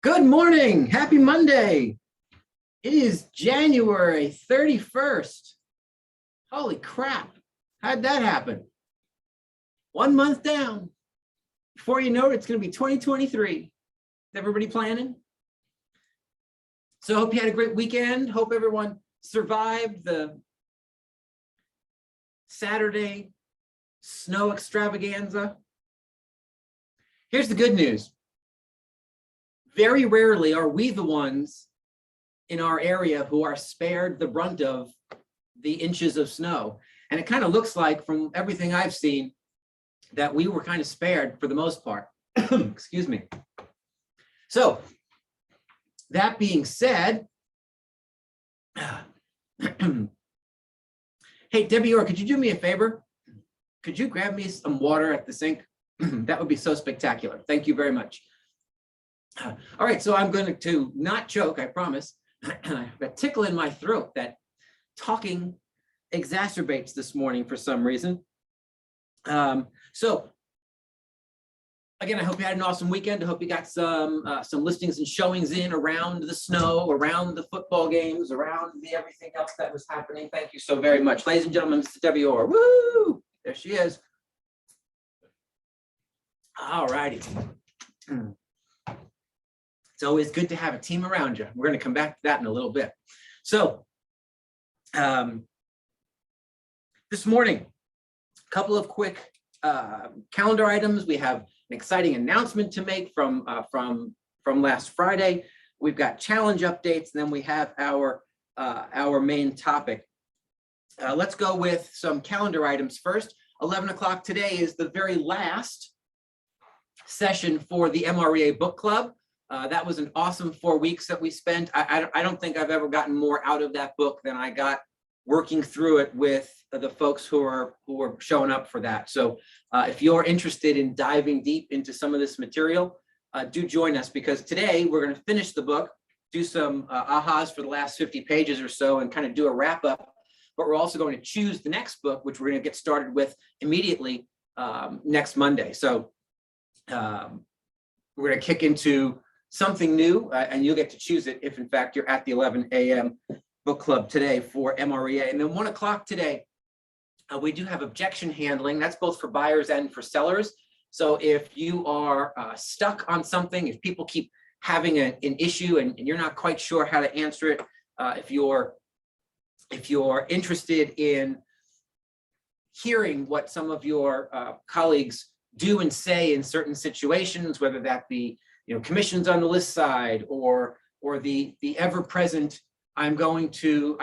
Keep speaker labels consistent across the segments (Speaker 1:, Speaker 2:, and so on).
Speaker 1: Good morning. Happy Monday. It is January 31st. Holy crap. How'd that happen? 1 month down. Before you know it, it's going to be 2023. Is everybody planning? So I hope you had a great weekend. Hope everyone survived the Saturday snow extravaganza. Here's the good news. Very rarely are we the ones in our area who are spared the brunt of the inches of snow. And it kind of looks like, from everything I've seen, that we were kind of spared for the most part. Excuse me. So that being said, hey, Debbie Orr, could you do me a favor? Could you grab me some water at the sink? That would be so spectacular. Thank you very much. All right, so I'm going to not choke, I promise. I have a tickle in my throat that talking exacerbates this morning for some reason. So again, I hope you had an awesome weekend. I hope you got some listings and showings in around the snow, around the football games, around the everything else that was happening. Thank you so very much. Ladies and gentlemen, Mrs. Debbie Orr. Woo! There she is. All righty. It's always good to have a team around you. We're going to come back to that in a little bit. So this morning, a couple of quick calendar items. We have an exciting announcement to make from last Friday. We've got challenge updates, and then we have our main topic. Let's go with some calendar items first. 11 o'clock today is the very last session for the MREA Book Club. That was an awesome 4 weeks that we spent. I don't think I've ever gotten more out of that book than I got working through it with the folks who are showing up for that. So if you're interested in diving deep into some of this material, do join us, because today we're going to finish the book, do some ahas for the last 50 pages or so, and kind of do a wrap up. But we're also going to choose the next book, which we're going to get started with immediately next Monday. So we're going to kick into something new, and you'll get to choose it if in fact you're at the 11 a.m. book club today for MREA. And then 1 o'clock today, we do have objection handling. That's both for buyers and for sellers. So if you are stuck on something, if people keep having an issue and you're not quite sure how to answer it, if you're interested in hearing what some of your colleagues do and say in certain situations, whether that be commissions on the list side or the ever-present, I'm not going to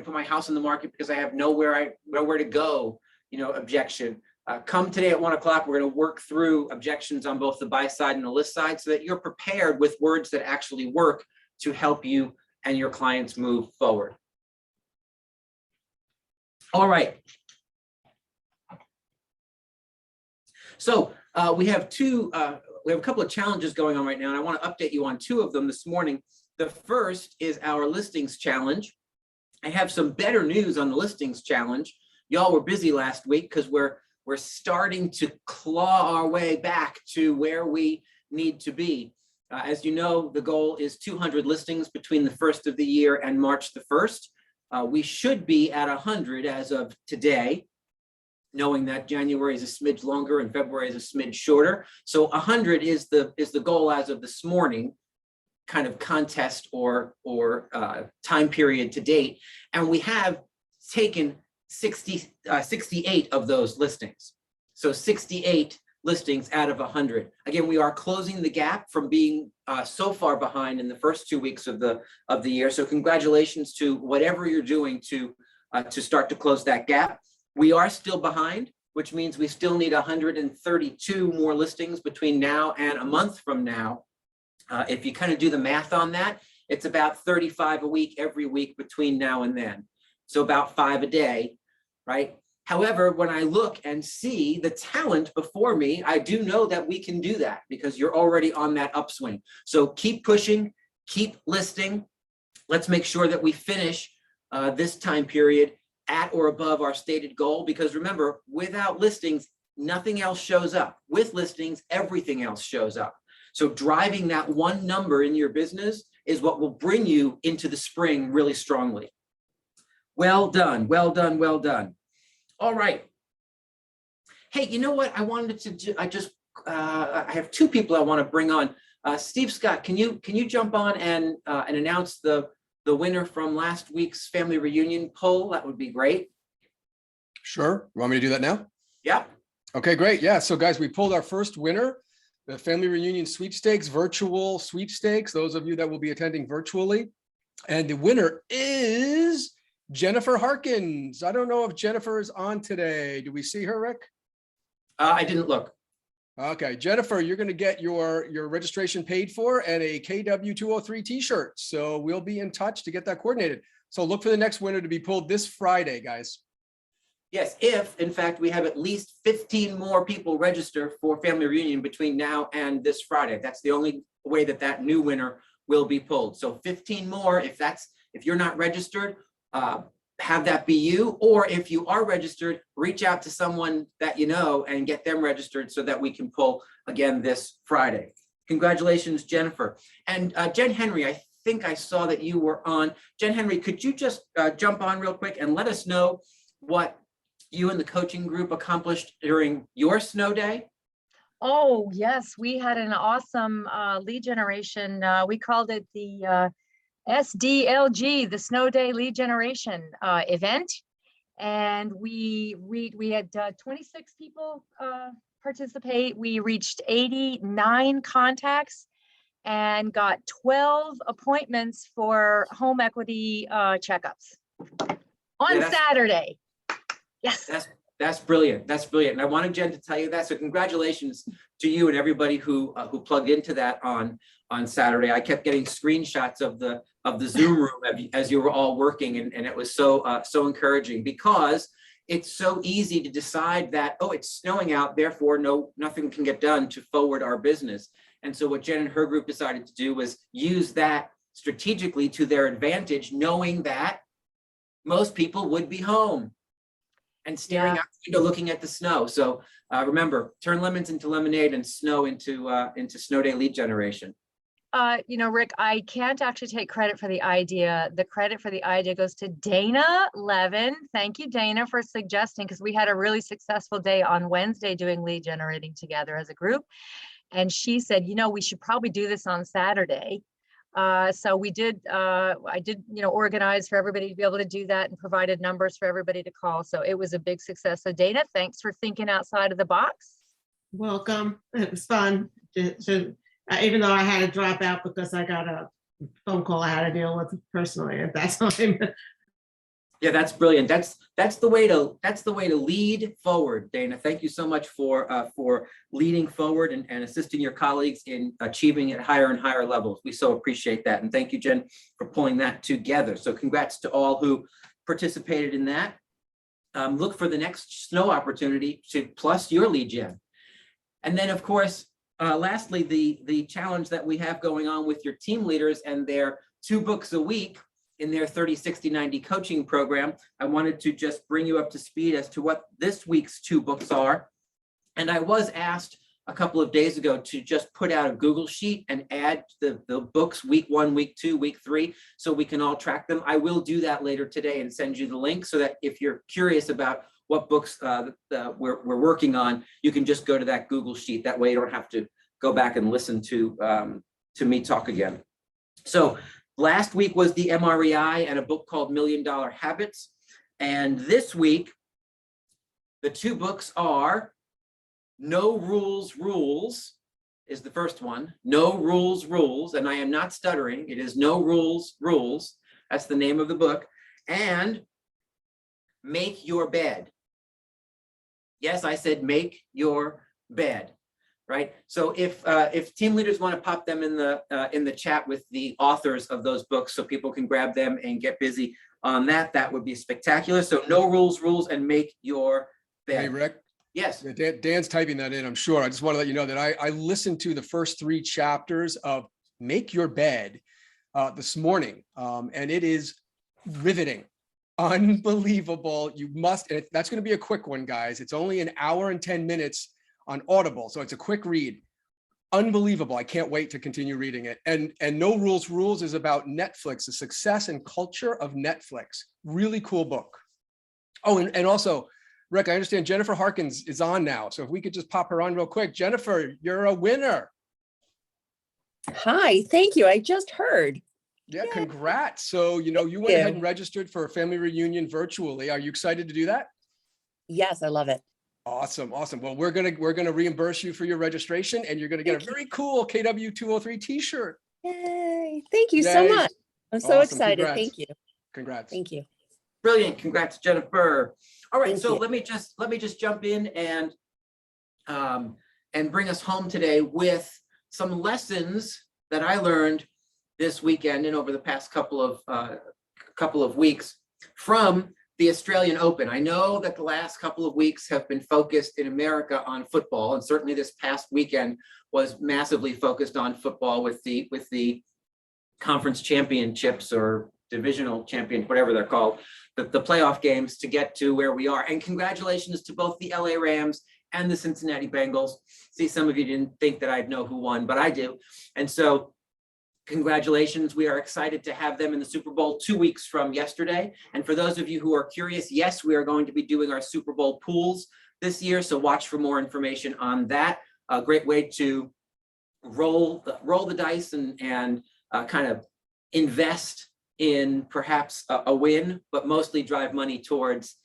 Speaker 1: put my house on the market because I have nowhere to go, objection. Come today at 1 o'clock. We're going to work through objections on both the buy side and the list side so that you're prepared with words that actually work to help you and your clients move forward. All right. So we have a couple of challenges going on right now, and I want to update you on 2 of them this morning. The first is our listings challenge. I have some better news on the listings challenge. Y'all were busy last week because we're starting to claw our way back to where we need to be. As you know, the goal is 200 listings between the first of the year and March the 1st. We should be at 100 as of today, knowing that January is a smidge longer and February is a smidge shorter. So 100 is the goal as of this morning, kind of contest or time period to date. And we have taken 68 of those listings. So 68 listings out of 100. Again, we are closing the gap from being so far behind in the first 2 weeks of the year. So congratulations to whatever you're doing to start to close that gap. We are still behind, which means we still need 132 more listings between now and a month from now. If you kind of do the math on that, it's about 35 a week every week between now and then. So about 5 a day, right? However, when I look and see the talent before me, I do know that we can do that because you're already on that upswing. So keep pushing, keep listing. Let's make sure that we finish this time period at or above our stated goal, because remember, without listings, nothing else shows up. With listings, everything else shows up. So driving that one number in your business is what will bring you into the spring really strongly. Well done, well done, well done. All right. Hey, you know what? I wanted to do, I have two people I want to bring on. Steve Scott, can you jump on and announce the winner from last week's family reunion poll? That would be great.
Speaker 2: Sure. You want me to do that now?
Speaker 1: Yeah.
Speaker 2: Okay, great. Yeah. So guys, we pulled our first winner, the family reunion sweepstakes, virtual sweepstakes, those of you that will be attending virtually. And the winner is Jennifer Harkins. I don't know if Jennifer is on today. Do we see her, Rick?
Speaker 1: I didn't look.
Speaker 2: Okay, Jennifer, you're going to get your registration paid for and a KW203 t-shirt. So we'll be in touch to get that coordinated. So look for the next winner to be pulled this Friday, guys.
Speaker 1: Yes, if in fact we have at least 15 more people register for family reunion between now and this Friday. That's the only way that new winner will be pulled. So 15 more. If you're not registered, have that be you, or if you are registered, reach out to someone that you know and get them registered so that we can pull again this Friday. Congratulations, Jennifer. And Jen Henry, I think I saw that you were on. Jen Henry, could you just jump on real quick and let us know what you and the coaching group accomplished during your snow day?
Speaker 3: Oh, yes, we had an awesome lead generation. We called it the SDLG, the Snow Day Lead Generation event. And we had 26 people participate. We reached 89 contacts and got 12 appointments for home equity checkups on Saturday. Yes.
Speaker 1: That's brilliant. That's brilliant. And I wanted Jen to tell you that. So congratulations to you and everybody who plugged into that on Saturday. I kept getting screenshots of the Zoom room as you were all working, and it was so encouraging, because it's so easy to decide that, oh, it's snowing out, therefore nothing can get done to forward our business. And so what Jen and her group decided to do was use that strategically to their advantage, knowing that most people would be home and staring out the window looking at the snow. So remember, turn lemons into lemonade and snow into snow day lead generation.
Speaker 3: You know, Rick, I can't actually take credit for the idea. The credit for the idea goes to Dana Levin. Thank you, Dana, for suggesting, because we had a really successful day on Wednesday doing lead generating together as a group. And she said, you know, we should probably do this on Saturday. So we did, I did, organize for everybody to be able to do that and provided numbers for everybody to call. So it was a big success. So Dana, thanks for thinking outside of the box.
Speaker 4: Welcome. It was fun. Even though I had to drop out because I got a phone call I had to deal with personally at that time.
Speaker 1: Yeah, that's brilliant. That's the way to lead forward, Dana. Thank you so much for leading forward and assisting your colleagues in achieving at higher and higher levels. We so appreciate that, and thank you, Jen, for pulling that together. So congrats to all who participated in that. Look for the next snow opportunity to plus your lead gen, and then of course, lastly, the challenge that we have going on with your team leaders and their 2 books a week in their 30, 60, 90 coaching program. I wanted to just bring you up to speed as to what this week's 2 books are. And I was asked a couple of days ago to just put out a Google sheet and add the books week 1, week 2, week 3, so we can all track them. I will do that later today and send you the link so that if you're curious about what books we're working on, you can just go to that Google sheet. That way you don't have to go back and listen to me talk again. So last week was the MREI and a book called $1 Million Habits. And this week, the 2 books are No Rules Rules is the first one. No Rules Rules, and I am not stuttering. It is No Rules Rules. That's the name of the book. And Make Your Bed. Yes, I said make your bed. Right. So if team leaders want to pop them in the chat with the authors of those books so people can grab them and get busy on that, that would be spectacular. So No Rules Rules and Make Your Bed.
Speaker 2: Hey, Rick.
Speaker 1: Yes.
Speaker 2: Dan's typing that in, I'm sure. I just want to let you know that I listened to the first 3 chapters of Make Your Bed this morning, and it is riveting. Unbelievable. You must, and that's going to be a quick one, guys. It's only an hour and 10 minutes on Audible, so it's a quick read. unbelievable. I can't wait to continue reading it. And No Rules Rules is about Netflix, the success and culture of Netflix. Really cool book. Oh, and also, Rick, I understand Jennifer Harkins is on now. So if we could just pop her on real quick. Jennifer, you're a winner.
Speaker 5: Hi, thank you. I just heard.
Speaker 2: Yeah,
Speaker 5: Yay.
Speaker 2: congrats. So, you went
Speaker 5: you.
Speaker 2: ahead and registered for a family reunion virtually. Are you excited to do that?
Speaker 5: Yes, I love it.
Speaker 2: Awesome, awesome. Well, we're gonna reimburse you for your registration, and you're gonna get a very cool KW 203 t-shirt.
Speaker 5: Yay. Thank you so
Speaker 2: Yay.
Speaker 5: much. I'm so
Speaker 2: Awesome.
Speaker 5: excited.
Speaker 2: Congrats.
Speaker 5: Thank you.
Speaker 2: Congrats.
Speaker 5: Thank you.
Speaker 1: Brilliant. Congrats, Jennifer. All right,
Speaker 5: Thank
Speaker 1: so
Speaker 5: you.
Speaker 1: let me just jump in and bring us home today with some lessons that I learned this weekend and over the past couple of weeks from the Australian Open. I know that the last couple of weeks have been focused in America on football, and certainly this past weekend was massively focused on football with the conference championships or divisional champion, whatever they're called, the playoff games to get to where we are. And congratulations to both the LA Rams and the Cincinnati Bengals. See, some of you didn't think that I'd know who won, but I do. And so congratulations. We are excited to have them in the Super Bowl 2 weeks from yesterday. And for those of you who are curious, yes, we are going to be doing our Super Bowl pools this year. So watch for more information on that. A great way to roll the dice and kind of invest in perhaps a win, but mostly drive money towards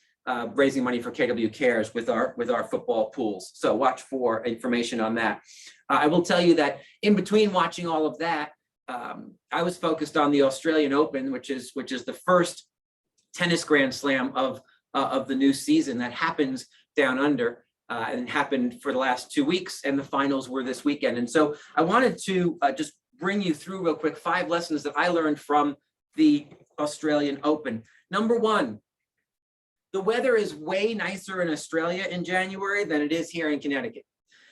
Speaker 1: raising money for KW Cares with our football pools. So watch for information on that. I will tell you that in between watching all of that, I was focused on the Australian Open, which is the first tennis Grand Slam of the new season that happens down under and happened for the last 2 weeks, and the finals were this weekend. And so I wanted to just bring you through real quick 5 lessons that I learned from the Australian Open. Number 1, the weather is way nicer in Australia in January than it is here in Connecticut.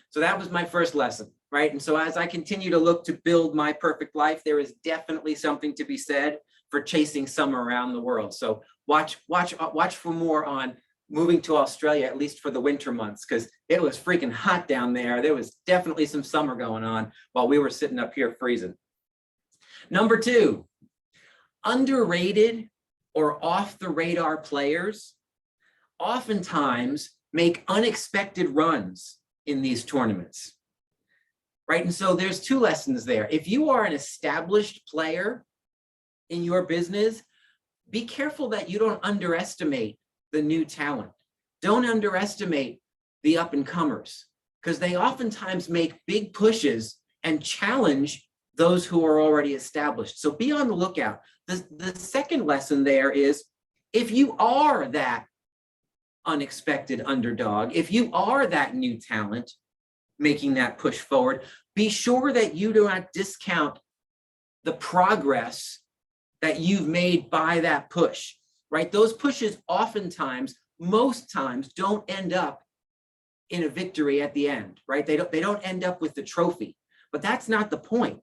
Speaker 1: So that was my first lesson, right? And so as I continue to look to build my perfect life, there is definitely something to be said for chasing summer around the world. So watch for more on moving to Australia, at least for the winter months, because it was freaking hot down there. There was definitely some summer going on while we were sitting up here freezing. Number 2, underrated or off the radar players oftentimes make unexpected runs in these tournaments, right? And so there's 2 lessons there. If you are an established player in your business, be careful that you don't underestimate the new talent. Don't underestimate the up and comers, because they oftentimes make big pushes and challenge those who are already established. So be on the lookout. The second lesson there is, if you are that unexpected underdog, if you are that new talent making that push forward, be sure that you do not discount the progress that you've made by that push, right? Those pushes oftentimes, most times, don't end up in a victory at the end, right? They don't end up with the trophy, but that's not the point,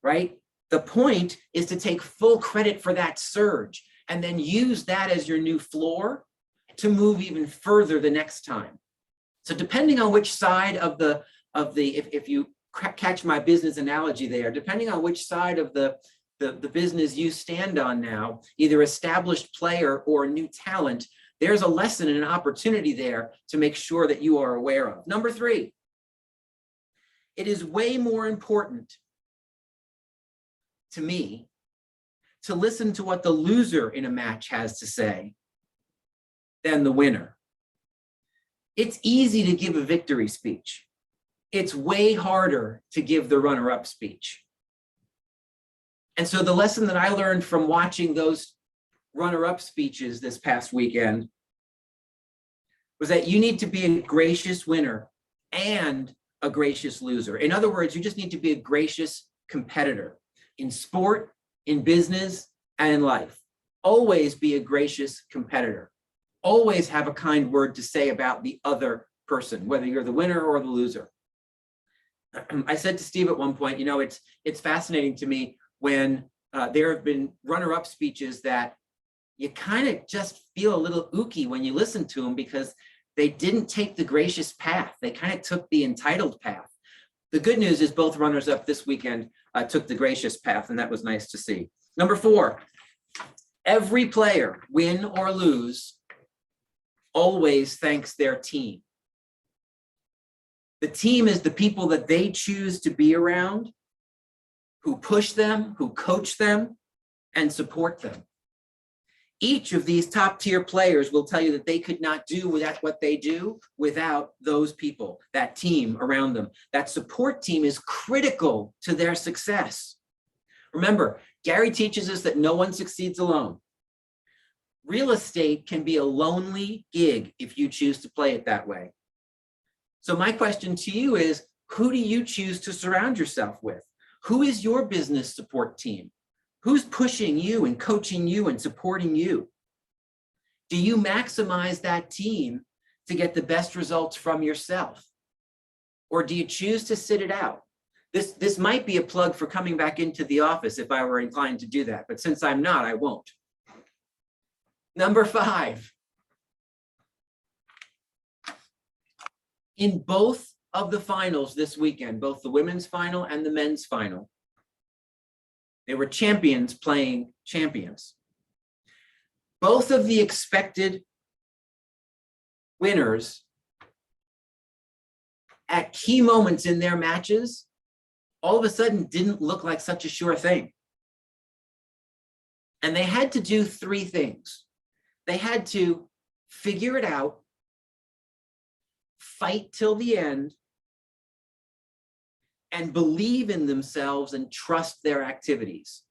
Speaker 1: right? The point is to take full credit for that surge and then use that as your new floor to move even further the next time. So depending on which side of the if you catch my business analogy there, depending on which side of the business you stand on now, either established player or new talent, there's a lesson and an opportunity there to make sure that you are aware of. Number 3, it is way more important to me to listen to what the loser in a match has to say than the winner. It's easy to give a victory speech. It's way harder to give the runner-up speech. And so the lesson that I learned from watching those runner-up speeches this past weekend was that you need to be a gracious winner and a gracious loser. In other words, you just need to be a gracious competitor in sport, in business, and in life. Always be a gracious competitor. Always have a kind word to say about the other person, whether you're the winner or the loser. I said to Steve at one point, it's fascinating to me when there have been runner-up speeches that you kind of just feel a little ooky when you listen to them because they didn't take the gracious path. They kind of took the entitled path. The good news is both runners up this weekend took the gracious path, and that was nice to see. Number 4, every player, win or lose, always thanks their team. The team is the people that they choose to be around, who push them, who coach them, and support them. Each of these top tier players will tell you that they could not do what they do without those people, that team around them. That support team is critical to their success. Remember, Gary teaches us that no one succeeds alone. Real estate can be a lonely gig if you choose to play it that way. So my question to you is, who do you choose to surround yourself with? Who is your business support team? Who's pushing you and coaching you and supporting you? Do you maximize that team to get the best results from yourself? Or do you choose to sit it out? This might be a plug for coming back into the office if I were inclined to do that, but since I'm not, I won't. Number 5. In both of the finals this weekend, both the women's final and the men's final, they were champions playing champions. Both of the expected winners at key moments in their matches all of a sudden didn't look like such a sure thing. And they had to do 3 things. They had to figure it out, fight till the end, and believe in themselves and trust their activities.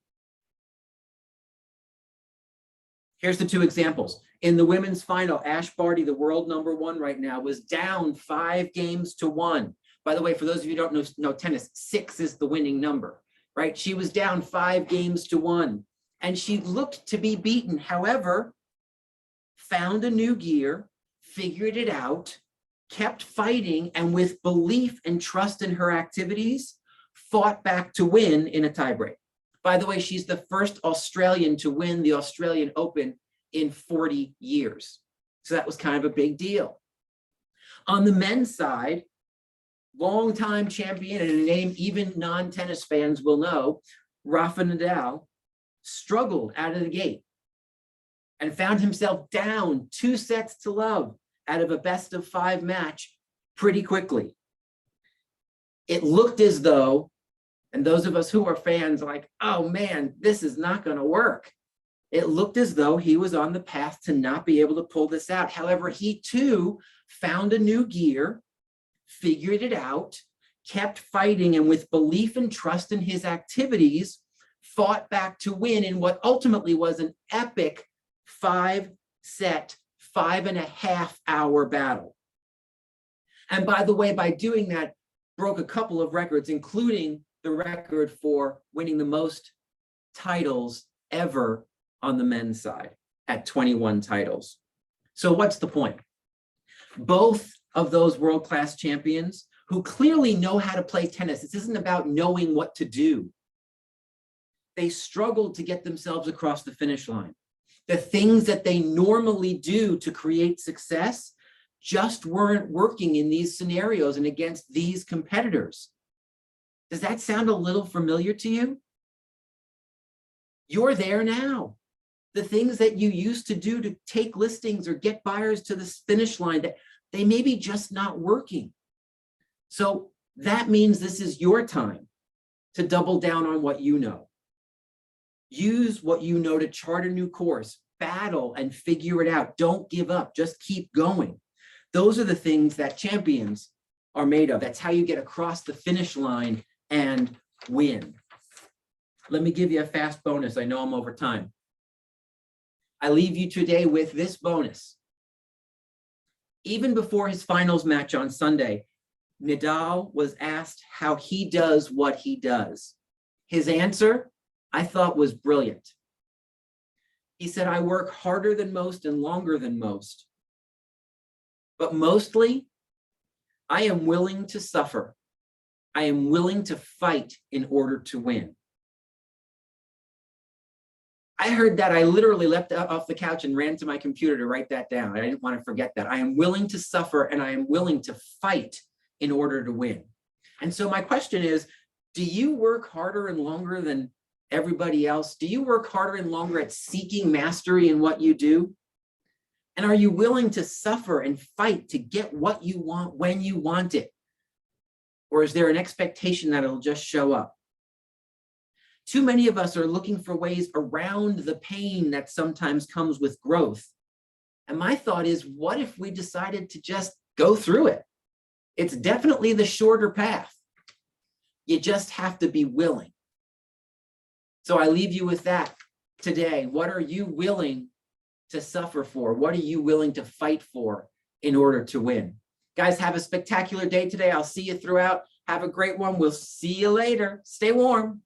Speaker 1: Here's the 2 examples. In the women's final, Ash Barty, the world number 1 right now, was down 5 games to 1. By the way, for those of you who don't know tennis, 6 is the winning number, right? She was down 5 games to 1, and she looked to be beaten. However, found a new gear, figured it out, kept fighting, and with belief and trust in her activities, fought back to win in a tiebreak. By the way, she's the first Australian to win the Australian Open in 40 years. So that was kind of a big deal. On the men's side, longtime champion, and a name even non-tennis fans will know, Rafa Nadal struggled out of the gate and found himself down 2 sets to love out of a best of 5 match pretty quickly. It looked as though, and those of us who are fans are like, oh man, this is not going to work. It looked as though he was on the path to not be able to pull this out. However, he too found a new gear, figured it out, kept fighting, and with belief and trust in his activities, fought back to win in what ultimately was an epic 5-set, 5.5-hour battle. And by the way, by doing that, broke a couple of records, including the record for winning the most titles ever on the men's side at 21 titles. So what's the point? Both of those world-class champions who clearly know how to play tennis. This isn't about knowing what to do. They struggled to get themselves across the finish line. The things that they normally do to create success just weren't working in these scenarios and against these competitors. Does that sound a little familiar to you? You're there now. The things that you used to do to take listings or get buyers to the finish line, that they may be just not working. So that means this is your time to double down on what you know. Use what you know to chart a new course, battle and figure it out. Don't give up, just keep going. Those are the things that champions are made of. That's how you get across the finish line and win. Let me give you a fast bonus. I know I'm over time. I leave you today with this bonus. Even before his finals match on Sunday, Nadal was asked how he does what he does. His answer, I thought, was brilliant. He said, I work harder than most and longer than most. But mostly, I am willing to suffer. I am willing to fight in order to win. I heard that. I literally leapt off the couch and ran to my computer to write that down. I didn't want to forget that. I am willing to suffer and I am willing to fight in order to win. And so my question is, do you work harder and longer than everybody else? Do you work harder and longer at seeking mastery in what you do? And are you willing to suffer and fight to get what you want when you want it? Or is there an expectation that it'll just show up? Too many of us are looking for ways around the pain that sometimes comes with growth. And my thought is, what if we decided to just go through it? It's definitely the shorter path. You just have to be willing. So I leave you with that today. What are you willing to suffer for? What are you willing to fight for in order to win? Guys, have a spectacular day today. I'll see you throughout. Have a great one. We'll see you later. Stay warm.